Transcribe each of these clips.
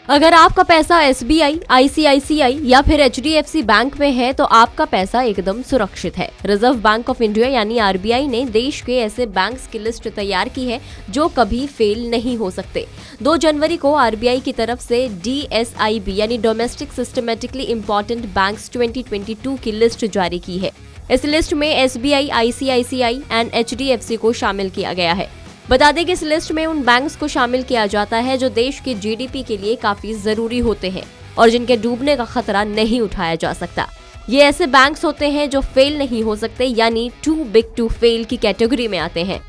अगर आपका पैसा SBI, ICICI या फिर HDFC बैंक में है तो आपका पैसा एकदम सुरक्षित है। रिजर्व बैंक ऑफ इंडिया यानी RBI ने देश के ऐसे बैंक्स की लिस्ट तैयार की है जो कभी फेल नहीं हो सकते। 2 जनवरी को RBI की तरफ से DSIB यानी डोमेस्टिक सिस्टमेटिकली इम्पोर्टेंट बैंक्स 2022 की लिस्ट जारी की है। इस लिस्ट में SBI, ICICI एंड HDFC को शामिल किया गया है। बता दें कि इस लिस्ट में उन बैंक्स को शामिल किया जाता है जो देश के GDP के लिए काफी जरूरी होते हैं और जिनके डूबने का खतरा नहीं उठाया जा सकता। ये ऐसे बैंक्स होते हैं जो फेल नहीं हो सकते यानी टू बिग टू फेल की कैटेगरी में आते हैं।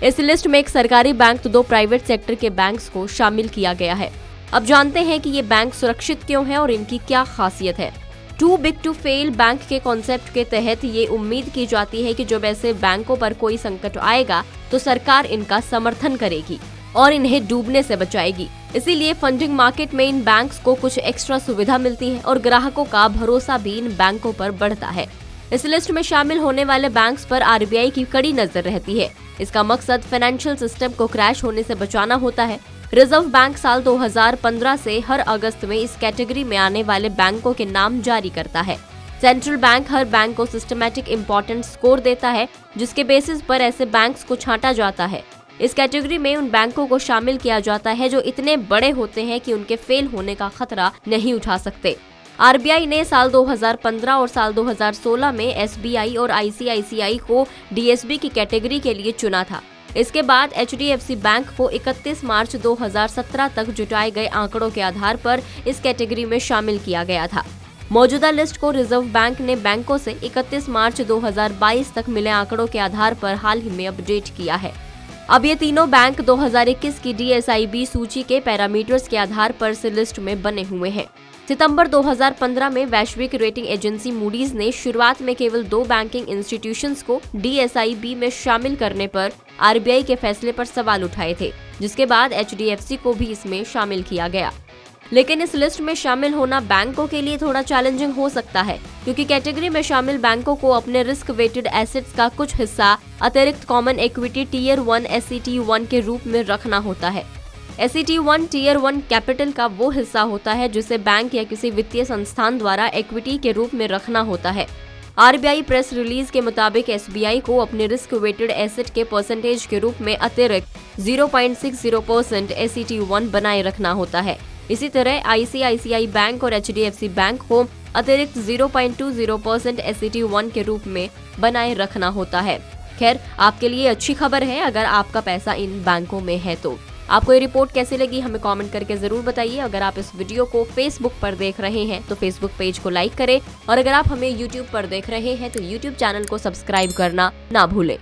इस लिस्ट में एक सरकारी बैंक तो 2 प्राइवेट सेक्टर के बैंक्स को शामिल किया गया है। अब जानते हैं कि ये बैंक सुरक्षित क्यों है और इनकी क्या खासियत है। Too big to fail bank के कॉन्सेप्ट के तहत ये उम्मीद की जाती है कि जब ऐसे बैंकों पर कोई संकट आएगा तो सरकार इनका समर्थन करेगी और इन्हें डूबने से बचाएगी। इसीलिए फंडिंग मार्केट में इन बैंक्स को कुछ एक्स्ट्रा सुविधा मिलती है और ग्राहकों का भरोसा भी इन बैंकों पर बढ़ता है। इस लिस्ट में शामिल होने वाले बैंक्स पर RBI की कड़ी नजर रहती है। इसका मकसद फाइनेंशियल सिस्टम को क्रैश होने से बचाना होता है। रिजर्व बैंक साल 2015 से हर अगस्त में इस कैटेगरी में आने वाले बैंकों के नाम जारी करता है। सेंट्रल बैंक हर बैंक को सिस्टमैटिक इम्पोर्टेंस स्कोर देता है जिसके बेसिस पर ऐसे बैंक्स को छांटा जाता है। इस कैटेगरी में उन बैंकों को शामिल किया जाता है जो इतने बड़े होते हैं कि उनके फेल होने का खतरा नहीं उठा सकते। RBI ने साल 2015 और साल 2016 में SBI और ICICI को DSB की कैटेगरी के लिए चुना था। इसके बाद HDFC बैंक को 31 मार्च 2017 तक जुटाए गए आंकड़ों के आधार पर इस कैटेगरी में शामिल किया गया था। मौजूदा लिस्ट को रिजर्व बैंक ने बैंकों से 31 मार्च 2022 तक मिले आंकड़ों के आधार पर हाल ही में अपडेट किया है। अब ये तीनों बैंक 2021 की DSIB सूची के पैरामीटर्स के आधार पर इस लिस्ट में बने हुए हैं। सितंबर 2015 में वैश्विक रेटिंग एजेंसी मूडीज ने शुरुआत में केवल 2 बैंकिंग इंस्टीट्यूशंस को DSIB में शामिल करने पर RBI के फैसले पर सवाल उठाए थे, जिसके बाद HDFC को भी इसमें शामिल किया गया। लेकिन इस लिस्ट में शामिल होना बैंकों के लिए थोड़ा चैलेंजिंग हो सकता है क्योंकि कैटेगरी में शामिल बैंकों को अपने रिस्क वेटेड एसेट्स का कुछ हिस्सा अतिरिक्त कॉमन इक्विटी टियर 1 SCT1 के रूप में रखना होता है। SCT1 टियर 1 कैपिटल का वो हिस्सा होता है जिसे बैंक या किसी वित्तीय संस्थान द्वारा इक्विटी के रूप में रखना होता है। RBI प्रेस रिलीज के मुताबिक SBI को अपने रिस्क वेटेड एसेट के परसेंटेज के रूप में अतिरिक्त 0.60% SCT1 बनाए रखना होता है। इसी तरह ICICI बैंक और HDFC बैंक को अतिरिक्त 0.20% SCT1 के रूप में बनाए रखना होता है। खैर, आपके लिए अच्छी खबर है अगर आपका पैसा इन बैंकों में है तो। आपको ये रिपोर्ट कैसी लगी हमें कमेंट करके जरूर बताइए। अगर आप इस वीडियो को फेसबुक पर देख रहे हैं तो फेसबुक पेज को लाइक करें और अगर आप हमें यूट्यूब पर देख रहे हैं तो यूट्यूब चैनल को सब्सक्राइब करना ना भूलें।